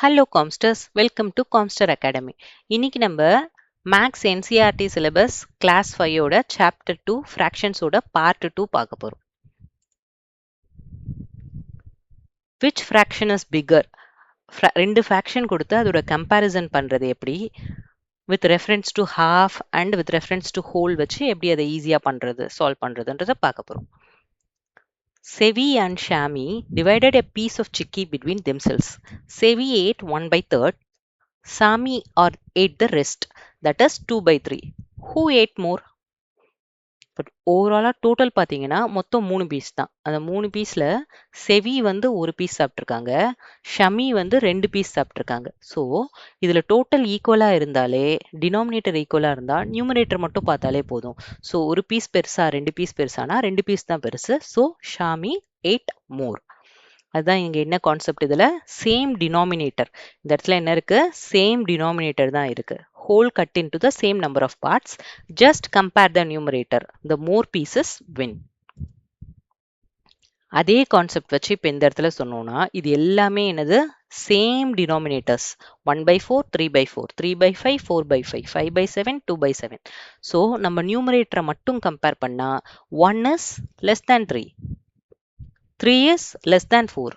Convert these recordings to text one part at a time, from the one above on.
Hello Comsters, welcome to Comster academy. இன்னைக்கு நம்ம maths NCERT syllabus class 5ஓட chapter 2 ஃப்ராக்ஷன்ஸோட பார்ட் 2 பார்க்க போறோம். Which fraction is bigger? ரெண்டு ஃப்ராக்ஷன் கொடுத்து அதோட கம்பேரிசன் பண்றது எப்படி, with reference to half and with reference to whole வச்சு எப்படி அதை ஈஸியா பண்றது, சால்வ் பண்றதுன்றத பார்க்க போறோம். Sevi and Shami divided a piece of chicky between themselves. Sevi ate 1/3. Sami or ate the rest, that is 2/3. Who ate more? But ஓவராலாக total பார்த்தீங்கன்னா மொத்தம் 3 பீஸ் தான். அந்த 3 பீஸில் செவி வந்து ஒரு பீஸ் சாப்பிட்ருக்காங்க, ஷமி வந்து 2 பீஸ் சாப்பிட்ருக்காங்க. ஸோ இதில் டோட்டல் ஈக்குவலாக இருந்தாலே, டினாமினேட்டர் ஈக்குவலாக இருந்தால் நியூமரேட்டர் மட்டும் பார்த்தாலே போதும். ஸோ ஒரு பீஸ் பெருசா 2 பீஸ் பெருசானா 2 பீஸ் தான் பெருசு. So Xiaomi ate more. அதுதான் இங்க என்ன கான்செப்ட், இதுல சேம் டினாமினேட்டர். இந்த இடத்துல என்ன இருக்கு, சேம் டினாமினேட்டர் தான் இருக்கு. whole cut into the same number of parts. Just compare the numerator. The more pieces win. அதே கான்செப்ட் வச்சு இப்போ இந்த இடத்துல சொன்னோம்னா இது எல்லாமே என்னது, சேம் டினாமினேட்டர்ஸ். 1/4, 3/4, 3/5, 4/5, 5/7, 2/7. ஸோ நம்ம நியூமரேட்டரை மட்டும் கம்பேர் பண்ணா 1 is less than 3, 3 is less than 4,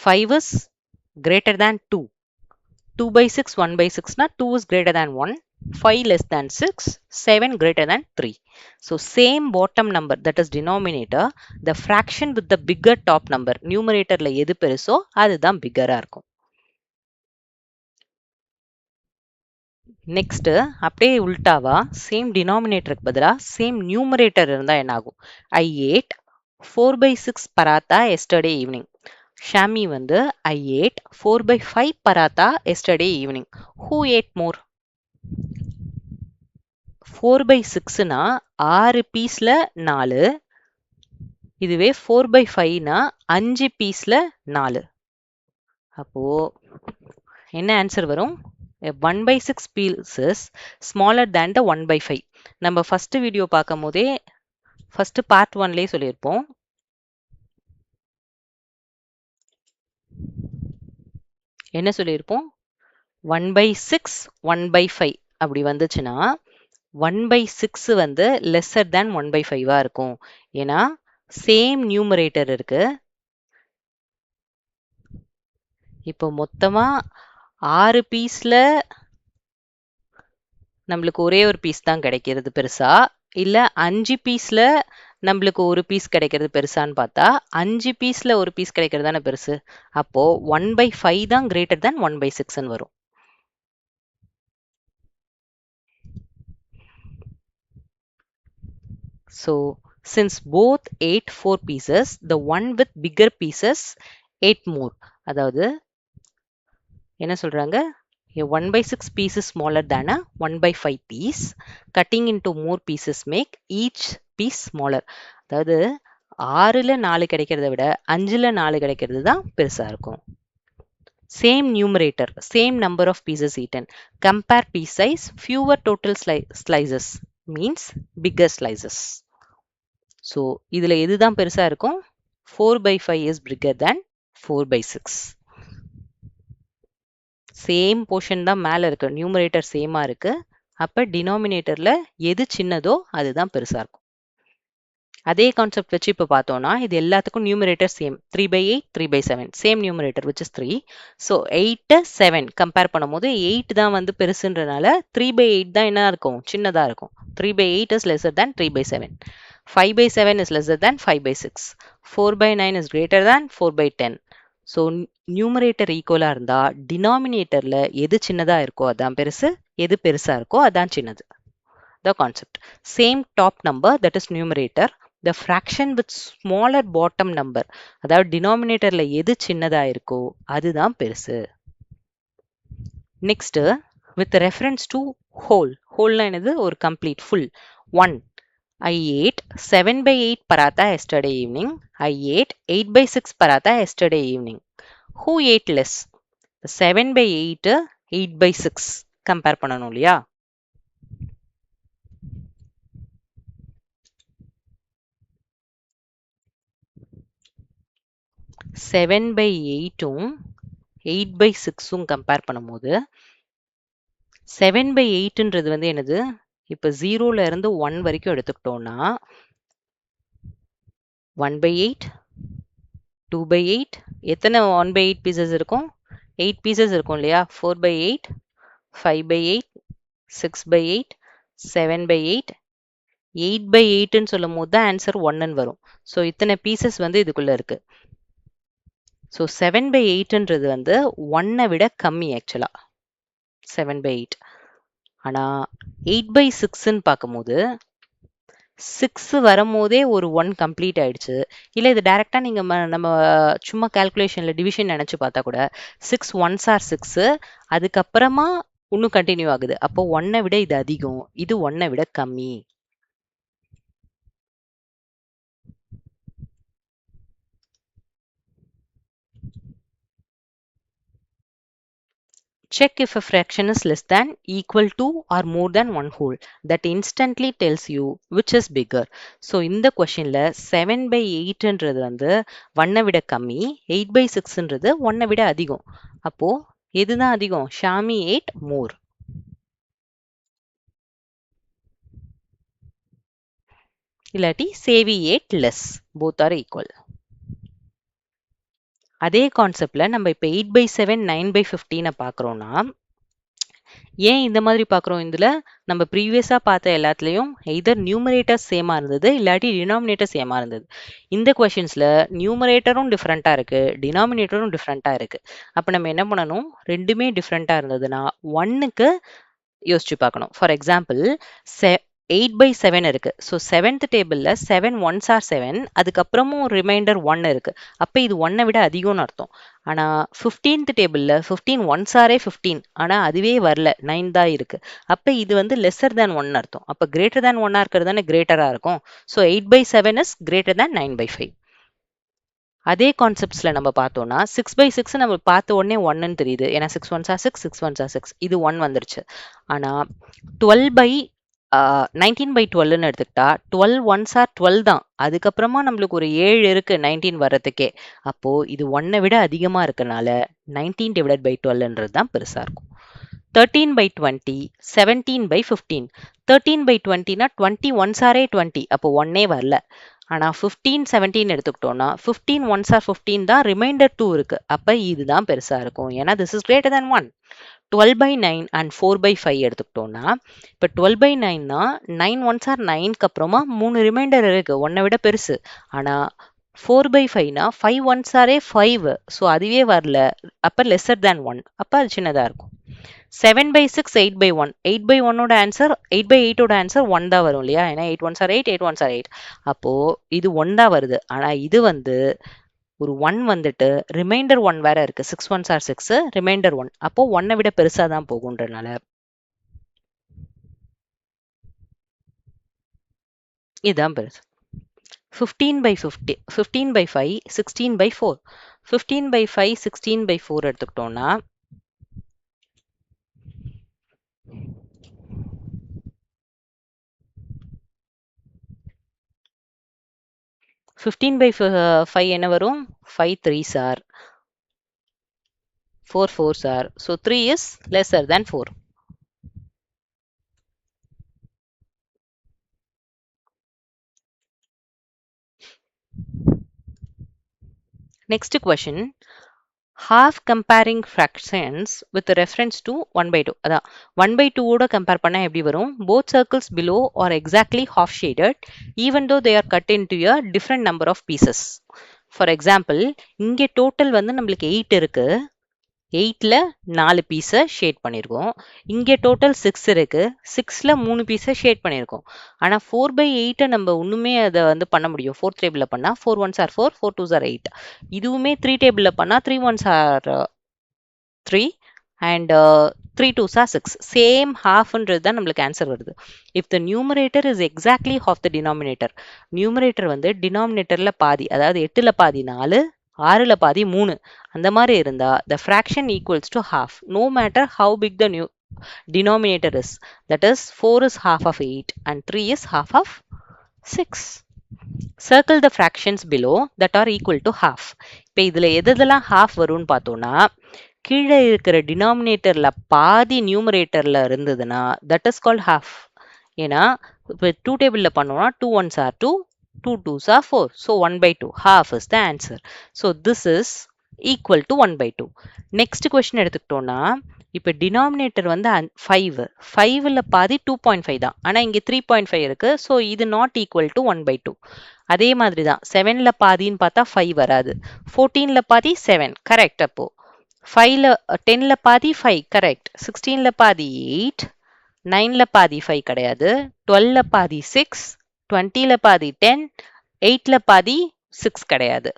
5 is greater than 2, 2/6, 1/6 na 2 is greater than 1, 5 less than 6, 7 greater than 3. So same bottom number, that is denominator, the fraction with the bigger top number, numerator la எது பெருசோ அதுதான் bigger இருக்கும். Next அப்படியே உல்டாவா same டினாமினேட்டருக்கு பதிலாக same numerator இருந்தால் என்ன ஆகும்? I ate 4/6 paratha yesterday evening. Xiaomi வந்து I ate 4/5 paratha yesterday evening. Who ate more? 4/6னா 6 பீஸ்ல 4, இதுவே 4/5னா 5 பீஸ்ல 4. அப்போ என்ன ஆன்சர் வரும்? 1/6 pieces smaller than the 1/5. நம்ம ஃபர்ஸ்ட் வீடியோ பார்க்கும் போதே ஃபர்ஸ்ட் பார்ட் 1லயே சொல்லியிருப்போம். என்ன சொல்லியிருப்போம்? 1/6, 1/5 அப்படி வந்துச்சுன்னா 1/6 வந்து லெஸ்ஸர் தேன் 1/5 இருக்கும். ஏன்னா சேம் நியூமரேட்டர் இருக்கு. இப்போ மொத்தமா 6 பீஸ்ல நம்மளுக்கு ஒரே ஒரு பீஸ் தான் கிடைக்கிறது பெருசா, இல்ல 5 பீஸ்ல நம்மளுக்கு ஒரு பீஸ் கிடைக்கிறது பெருசான்னு பார்த்தா 5 பீஸ்ல ஒரு பீஸ் கிடைக்கிறது தானே பெருசு. அப்போ 1/5 தான் கிரேட்டர் தேன் 1/6 வரும். So since both ate 4 pieces, the one with bigger pieces ate more. அதாவது என்ன சொல்றாங்க, a 1/6 piece is smaller than a 1/5 piece. Cutting into more pieces make each piece smaller. அதாவது 6ல 4 கிடைக்கிறத விட 5ல 4 கிடைக்கிறது தான் பெருசா இருக்கும். Same numerator, same number of pieces eaten. Compare piece size, fewer total slices means bigger slices. So இதுல எதுதான் பெருசா இருக்கும்? 4/5 is bigger than 4/6. Same portion தான் மேல இருக்கு, நியூமரேட்டர் சேமா இருக்கு. அப்ப டினாமினேட்டர்ல எது சின்னதோ அதுதான் பெருசா இருக்கும். அதே கான்செப்ட் வச்சு இப்போ பார்த்தோம்னா இது எல்லாத்துக்கும் numerator same. 3/8, 3/7 same numerator which is 3. So 8, 7 compare பண்ணும்போது 8 தான் வந்து பெருசுன்றனால 3/8 தான் என்ன இருக்கும், சின்னதா இருக்கும். 3/8 is lesser than 3/7. 5/7 is lesser than 5/6. 4/9 is greater than 4/10. So numerator ஈக்குவலா இருந்தா டினாமினேட்டர்ல எது சின்னதா இருக்கோ அதான் பெருசு, எது பெருசா இருக்கோ அதான் சின்னது. The concept. Same top number, that is numerator. The fraction with smaller bottom number, அதாவது டினாமினேட்டர்ல எது சின்னதா இருக்கோ அதுதான் பெருசு. Next with reference to whole. wholeனா என்னது, ஒரு complete full. 1. I ate 7/8 paratha yesterday evening. I ate 8/6 paratha yesterday evening. Who ate less? 7/8, 8/6 compare பண்ணணும் இல்லையா? 7/8ம் 8/6ம் கம்பேர் பண்ணும்போது 7/8ன்றது வந்து என்னது? இப்ப 0ல இருந்து 1 வரைக்கும் எடுத்துக்கிட்டோம்னா 1/8, 2/8 எத்தனை 1/8 பீசஸ் இருக்கும்? 8 பீசஸ் இருக்கும் இல்லையா? 4/8, 5/8, 6/8, 7/8, 8/8ன்னு சொல்லும்போது தான் ஆன்சர் 1ன்னு வரும். ஸோ இத்தனை பீசஸ் வந்து இதுக்குள்ள இருக்கு. ஸோ 7/8ன்றது வந்து 1 விட கம்மி ஆக்சுவலா 7/8. ஆனா 8/6ன்னு பார்க்கும்போது 6 வரும்போதே ஒரு 1 கம்ப்ளீட் ஆயிடுச்சு. இல்ல இது டைரக்ட்டா நீங்க நம்ம சும்மா கால்குலேஷன்ல டிவிஷன் நெனச்சு பார்த்தா கூட 6 ஒன்ஸ் ஆர் 6 அதுக்கப்புறமா இன்னும் கன்டின்யூ ஆகுது. அப்போ 1 விட இது அதிகம். இது 1 விட கம்மி. Check if a fraction is less than, equal to or more than one whole. That instantly tells you which is bigger. So இந்த questionல 7/8ன்றது வந்து 1 விட கம்மி, 8/6ன்றது 1 விட அதிகம். அப்போ எதுதான் அதிகம்? Xiaomi 8 more. இல்லாட்டி சேவி 8 less. Both are equal. அதே கான்செப்ட்ல நம்ம இப்ப 8/7, 9/15 பார்க்குறோம்னா ஏன் இந்த மாதிரி பார்க்குறோம் இதுல? நம்ம ப்ரீவியஸா பார்த்த எல்லாத்துலயும் எய்தர் நியூமரேட்டர் சேமா இருந்தது, இல்லாட்டி டினாமினேட்டர் சேமா இருந்தது. இந்த கொஸ்டின்ஸ்ல நியூமரேட்டரும் டிஃப்ரெண்ட்டா இருக்கு, டினாமினேட்டரும் டிஃப்ரெண்ட்டா இருக்கு. அப்ப நம்ம என்ன பண்ணணும்? 2மே டிஃப்ரெண்ட்டா இருந்ததுன்னா 1க்கு யோசிச்சு பார்க்கணும். ஃபார் எக்ஸாம்பிள் 8/7 இருக்கு. ஸோ 7th டேபிள்ல 7 ஒன்ஸ் ஆர் 7 அதுக்கப்புறமும் ரிமைண்டர் 1 இருக்கு. அப்ப இது 1 விட அதிகம்னு அர்த்தம். ஆனா 15th டேபிள்ல 15 ஒன்ஸ் ஆரே 15 ஆனா அதுவே வரல 9 தான் இருக்கு. அப்ப இது வந்து லெஸ்ஸர் தேன் 1 அர்த்தம். அப்ப கிரேட்டர் தேன் 1 இருக்கிறது தானே கிரேட்டரா இருக்கும். So 8/7 is greater than 9/5. அதே கான்செப்ட்ஸ்ல நம்ம பார்த்தோம்னா 6/6 நம்ம பார்த்த உடனே 1ன்னு தெரியுது. ஏன்னா 6 ஒன்ஸ் ஆர் 6, 6 ஒன்ஸ் ஆர் 6 இது 1 வந்துருச்சு. ஆனா 19/12ன்னு எடுத்துக்கிட்டா 12 ஒன்ஸ் ஆர் 12 தான். அதுக்கப்புறமா நம்மளுக்கு ஒரு 7 இருக்கு 19 வர்றதுக்கே. அப்போ இது 1 விட அதிகமா இருக்கனால 19/12ன்றது தான் பெருசா இருக்கும். 13/20, 17/15. 13/20னா 20 ஒன்ஸ் ஆரே 20 அப்போ 1ஏ வரல. ஆனா 15, 17 எடுத்துக்கிட்டோம்னா 15 ஒன்ஸ் ஆர் 15 தான் ரிமைண்டர் 2 இருக்கு. அப்ப இதுதான் பெருசா இருக்கும். ஏன்னா this is greater than 1. 12/9 and 4/5 எடுத்துக்கிட்டோம்னா இப்போ 12/9னா 9 ஒன்ஸ் ஆர் 9க்கு அப்புறமா 3 ரிமைண்டர் இருக்கு 1 விட பெருசு. ஆனா 4/5னா 5 ஒன்ஸ் ஆரே 5 ஸோ அதுவே வரல. அப்ப லெஸ்ஸர் தேன் 1 அப்ப அது சின்னதா இருக்கும். 7/6, 8/1. 8/1ஓட ஆன்சர் 8/8ஓட ஆன்சர் 1 தான் வரும் இல்லையா? ஏன்னா 8 ஒன்ஸ் ஆர் 8, 8 ஒன்ஸ் ஆர் 8. அப்போ இது 1 தான் வருது. ஆனா இது வந்து ஒரு 1 வந்துட்டு ரிமைண்டர் 1 வேற இருக்கு. 6 ஒன்ஸ் ஆர் 6, ரிமைண்டர் 1. அப்போ 1 விட பெருசா தான் போகுன்றனால இதுதான் பெருசு. 15/50, 15/5, 16/4. 15/5, 16/4 எடுத்துக்கிட்டோம்னா 15/5 என்ன வரும்? 5 3s are 4 4s are. So 3 is lesser than 4. Next question. Half comparing fractions with reference to 1/2. அதான் 1/2 ஓட கம்பேர் பண்ணா எப்படி வரும்? Both circles below are exactly half shaded even though they are cut into a different number of pieces. For example, இங்கே total வந்து நம்மளுக்கு 8 இருக்கு. 8ல 4 பீஸை ஷேட் பண்ணியிருக்கோம். இங்கே டோட்டல் 6 இருக்கு. 6ல 3 பீஸை ஷேட் பண்ணியிருக்கோம். ஆனால் 4/8 நம்ம ஒன்றுமே அதை வந்து பண்ண முடியும். 4th டேபிளில் பண்ணால் 4 1s are 4, 4 2s are 8. இதுவுமே 3 டேபிளில் பண்ணால் 3 1s are 3 and 3 2s are 6. Same ஹாஃப்ன்றது தான் நம்மளுக்கு ஆன்சர் வருது. If the numerator is exactly half the denominator. Numerator வந்து டினாமினேட்டர்ல பாதி, அதாவது 8ல பாதி 4, 6ல பாதி 3 அந்த மாதிரி இருந்தா the fraction equals to half no matter how big the new denominator is. That is 4 is half of 8 and 3 is half of 6. Circle the fractions below that are equal to half. இப்போ இதில் எதெல்லாம் half வரும்னு பார்த்தோம்னா கீழே இருக்கிற டினாமினேட்டரில் பாதி நியூமரேட்டரில் இருந்ததுன்னா தட் இஸ் கால்ட் half. ஏன்னா இப்போ 2 டேபிளில் பண்ணோம்னா 2 1s are 2, 2 2s are 4. So 1 by 2. Half is the answer. So this is equal to 1 by 2. Next question எடுத்துக்கிட்டோம்னா இப்போ டினாமினேட்டர் வந்து 5 5ல் பாதி 2.5 தான் ஆனால் இங்கே 3.5 இருக்கு ஸோ இது நாட் ஈக்குவல் டு 1 by 2. அதே மாதிரி தான் 7ல் பாதின்னு பார்த்தா 5 வராது, 14ல் பாதி 7 கரெக்ட், அப்போ 5ல் 10ல் பாதி 5 கரெக்ட், 16ல் பாதி 8, 9ல் பாதி 5 கிடையாது, 12ல் பாதி 6, 20ல் பாதி 10, 8ல் பாதி 6 கிடையாது.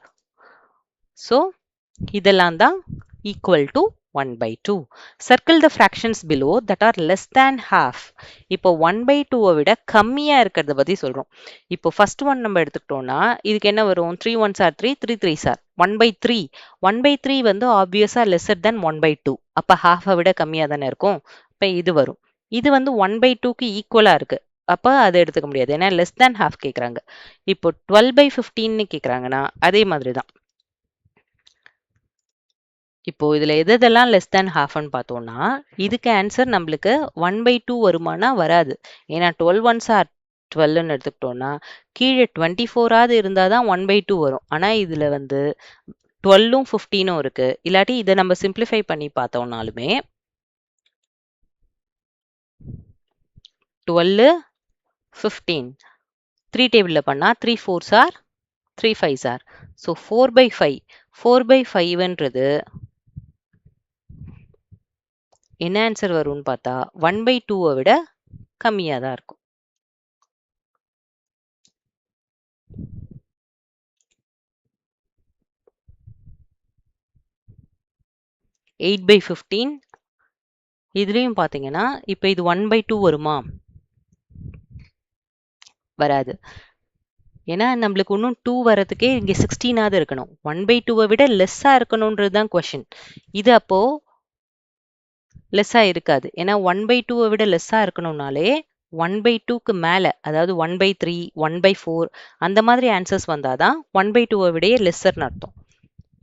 ஸோ இதெல்லாம் தான் equal to 1 by 2. Circle the fractions below that are less than half. இப்போ 1 by 2 விட கம்மியா இருக்கிறத பத்தி சொல்றோம். இப்போ first one நம்ம எடுத்துக்கிட்டோம்னா இதுக்கு என்ன வரும்? 3 1s are 3, 3 3s are 1 by 3. 1 by 3 வந்து obviously lesser than 1 by 2. அப்ப half விட கம்மியா தானே இருக்கும். இப்ப இது வரும். இது வந்து 1 by 2க்கு ஈக்குவலா இருக்கு. அப்ப அதை எடுத்துக்க முடியாது. ஏன்னா less than half கேக்குறாங்க. இப்போ 12 by 15 கேக்குறாங்கன்னா அதே மாதிரி தான். இப்போ இதுல எதெல்லாம் less than halfன்னு பார்த்தோம்னா இதுக்கு ஆன்சர் நம்மளுக்கு 1 by 2 வருமானா வராது. ஏன்னா 12 ones are 12ன்னு எடுத்துக்கிட்டோம்னா கீழே 24ஆவது இருந்தால் தான் 1 by 2 வரும். ஆனால் இதில் வந்து 12ம் 15ம் இருக்கு. இல்லாட்டி இதை நம்ம சிம்பிளிஃபை பண்ணி பார்த்தோம்னாலுமே 12 15 3 டேபிளில் பண்ணால் 3 4s are 3 5s are. So 4 by 5 4 by 5ன்றது என்ன ஆன்சர் வரும்னு பார்த்தா 1 by 2 விட கம்மியாக தான் இருக்கும். 8 by 15 இதுலேயும் பார்த்தீங்கன்னா இப்போ இது 1 by 2 வருமா? வராது. ஏன்னா நம்மளுக்கு இன்னும் 2 வரதுக்கே இங்கே 16ஆவது இருக்கணும். 1 by 2 விட லெஸ்ஸாக இருக்கணுன்றது தான் கொஷின். இது அப்போ லெஸ்ஸாக இருக்காது. ஏன்னா 1 by 2 விட லெஸ்ஸாக இருக்கணும்னாலே 1 by 2க்கு மேலே, அதாவது 1 by 3 1 by 4 அந்த மாதிரி ஆன்சர்ஸ் வந்தால் தான் 1 by 2 விடையே லெஸ்ஸர்னு அர்த்தம்.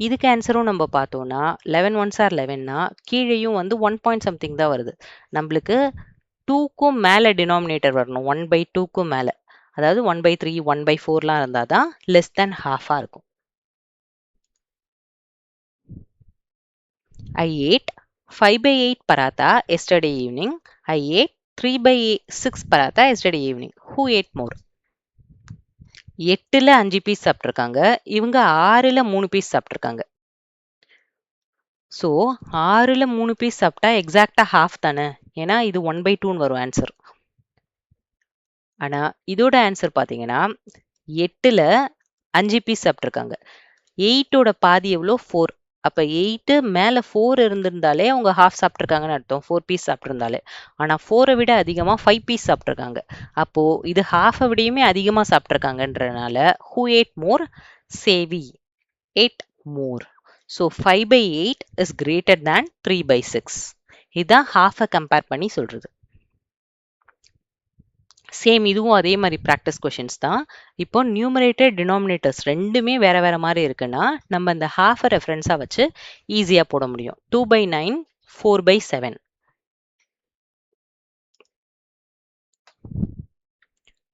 இதுக்கு ஆன்சரும் நம்ம பார்த்தோம்னா 11 1s are 11னா கீழேயும் வந்து 1 பாயிண்ட் சம்திங் தான் வருது. நம்மளுக்கு 2க்கும் மேலே டினாமினேட்டர் வரணும், 1 by 2க்கும் மேலே. அதாவது 1 by 3 1 by 4லாம் இருந்தால் தான் லெஸ் தேன் ஹாஃபாக இருக்கும். I ate 5 by 8 paratha yesterday evening. I ate 3 by 6 paratha yesterday evening. Who ate more? 8ல் 5 பீஸ் சாப்பிட்ருக்காங்க, இவங்க 6ல் 3 பீஸ் சாப்பிட்ருக்காங்க. ஸோ 6ல் 3 பீஸ் சாப்பிட்டா எக்ஸாக்டாக ஹாஃப் தானே, ஏன்னா இது 1 by 2ன்னு வரும் ஆன்சர். ஆனால் இதோட ஆன்சர் பார்த்தீங்கன்னா 8ல் 5 பீஸ் சாப்பிட்ருக்காங்க. 8ஓட பாதி எவ்வளோ? 4. அப்போ 8 மேலே 4 இருந்திருந்தாலே அவங்க ஹாஃப் சாப்பிட்ருக்காங்கன்னு அர்த்தம், 4 பீஸ் சாப்பிட்ருந்தாலே. ஆனால் 4ஐ விட அதிகமாக 5 பீஸ் சாப்பிட்ருக்காங்க. அப்போது இது ஹாஃபை விடையுமே அதிகமாக சாப்பிட்ருக்காங்கன்றனால who ate more? Sevi ate more. So 5 by 8 is greater than 3 by 6. இதுதான் ஹாஃபை கம்பேர் பண்ணி சொல்கிறது. சேம் இதுவும் அதே மாதிரி ப்ராக்டிஸ் கொஷின்ஸ் தான். இப்போ நியூமரேட்டர் டினாமினேட்டர்ஸ் ரெண்டுமே வேற வேற மாதிரி இருக்குன்னா நம்ம இந்த ஹாஃபை ரெஃபரன்ஸாக வச்சு ஈஸியாக போட முடியும். 2 by 9 4 by 7.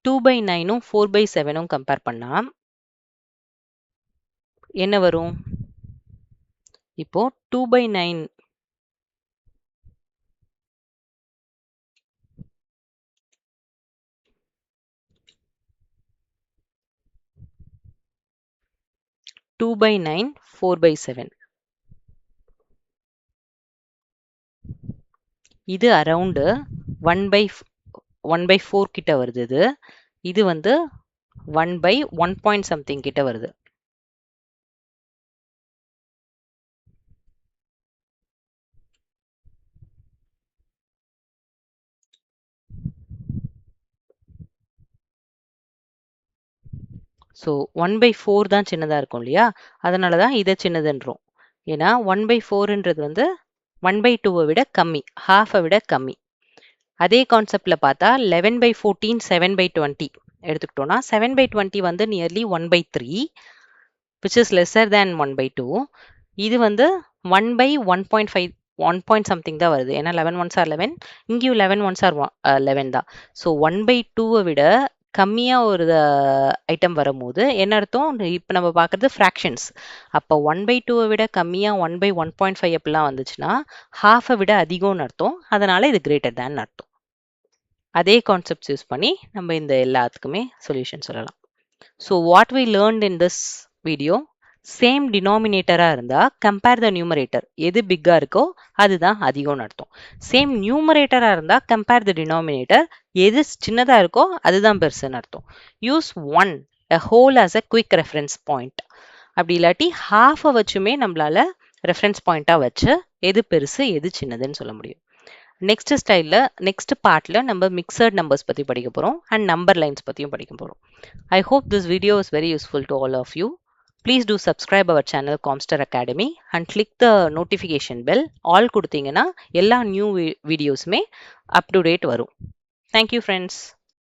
2 by 9ம் 4 by 7ம் compare பண்ணா என்ன வரும்? இப்போ 2 by 9 2 by 9 4 by 7. இது அரவுண்டு 1 by 4 கிட்ட வருது. இது வந்து 1 by 1 பாயிண்ட் சம்திங் கிட்ட வருது. ஸோ 1 by 4 தான் சின்னதாக இருக்கும் இல்லையா, அதனால தான் இதை சின்னதுன்றோம். ஏன்னா 1 by 4ன்றது வந்து 1 by 2 விட கம்மி, ஹாஃபை விட கம்மி. அதே கான்செப்டில் பார்த்தா 11 by 14 7 by 20. எடுத்துக்கிட்டோம்னா 7/20 வந்து nearly 1/3 which is lesser than 1/2. இது வந்து 1/1.5 1 பாயிண்ட் சம்திங் தான் வருது. ஏன்னா 11 ஒன்ஸ் ஆர் 11, இங்கேயும் 11 ஒன்ஸ் ஆர் 11 தான். ஸோ 1/2 விட கம்மியாக ஒரு ஐட்டம் வரும்போது என்ன அர்த்தம், இப்போ நம்ம பார்க்குறது ஃப்ராக்ஷன்ஸ். அப்போ 1/2 விட கம்மியாக 1/1.5 அப்படிலாம் வந்துச்சுன்னா ஹாஃபை விட அதிகம்னு அர்த்தம். அதனால இது கிரேட்டர் தேன் அர்த்தம். அதே கான்செப்ட்ஸ் யூஸ் பண்ணி நம்ம இந்த எல்லாத்துக்குமே சொல்யூஷன் சொல்லலாம். So what we learned in this video, same டினாமினேட்டராக இருந்தால் கம்பேர் த நியூமரேட்டர். எது பிக்காக இருக்கோ அதுதான் அதிகம்னு அர்த்தம். சேம் நியூமரேட்டராக இருந்தால் கம்பேர் த டினாமினேட்டர். எது சின்னதாக இருக்கோ அதுதான் பெருசுன்னு அர்த்தம். Use one a whole as a quick reference point. அப்படி இல்லாட்டி ஹாஃபை வச்சுமே நம்மளால ரெஃபரன்ஸ் பாயிண்ட்டாக வச்சு எது பெருசு எது சின்னதுன்னு சொல்ல முடியும். நெக்ஸ்ட் ஸ்டைலில் நெக்ஸ்ட் பார்ட்டில் நம்ம மிக்சட் நம்பர்ஸ் பற்றி படிக்க போகிறோம் அண்ட் நம்பர் லைன்ஸ் பற்றியும் படிக்க போகிறோம். I hope this video is very useful to all of you. Please do subscribe our channel Comstar Academy and click the notification bell. All கொடுத்தீங்கன்னா எல்லா நியூ வீடியோஸுமே up to date வரும். Thank you friends.